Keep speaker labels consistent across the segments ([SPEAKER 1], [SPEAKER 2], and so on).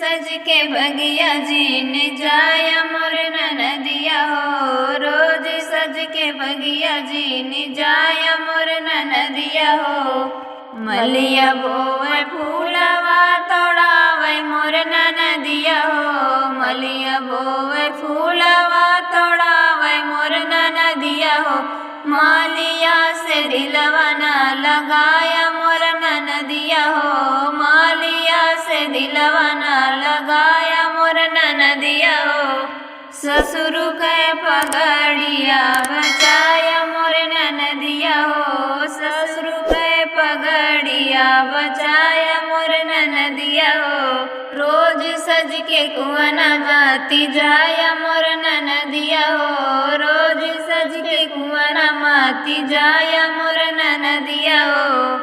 [SPEAKER 1] सज के बगिया जीन जाया मोर ननदिया हो। रोज सज के बगिया जीन जाया मोर ननदिया हो। मलिया बोवे फूलवा तोड़ावे मोर ननदिया हो। मलिया बोवे फूलवा तोड़ावे मोर ननदिया हो। मालिया से दिलवा ना लगाया मोर ननदिया हो। मालिया से दिलवा ना लगाया मोर ननदिया हो। ससुर के पगड़िया बचाया मोर ननदिया हो। ससुर के पगड़िया बचाया मोर ननदिया हो। रोज सज के कुआना माती जाया मोर ननदिया हो। रोज सज के कुआना माती जाया मोर ननदिया हो।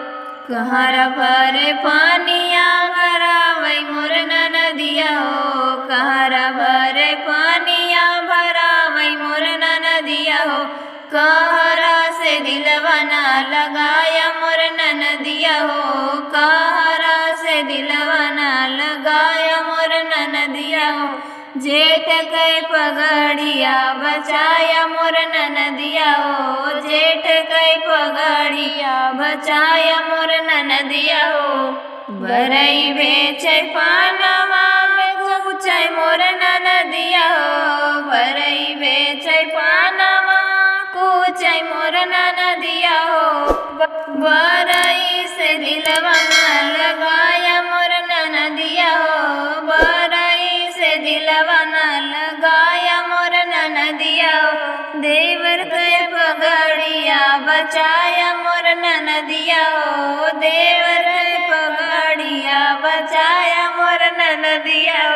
[SPEAKER 1] कहरा भरे पानिया भरावै मोर ननदिया हो। कहरा भरे पानिया भरावै मोर ननदिया हो। कहरा से दिलवा ना लगाया मोर ननदिया हो। कहरा से दिलवा ना लगाया मोर ननदिया हो। जेठ के पगड़िया बचाया मोर ननदिया हो। जेठ के पगड़िया बचाया मोर ननदिया हो। बरई बेचे पानवा में कूचे मोर ननदिया हो। बरई बेचे पानवा कूचे मोर ननदिया हो। बरई से दिलवा ना लगाया मोर ननदिया हो। बरई से दिलवा ना लगाया मोर ननदिया हो। देवर के पगड़िया बचाया मोर ननदिया हो। देवर के पगड़िया बचाया मोर ननदिया हो।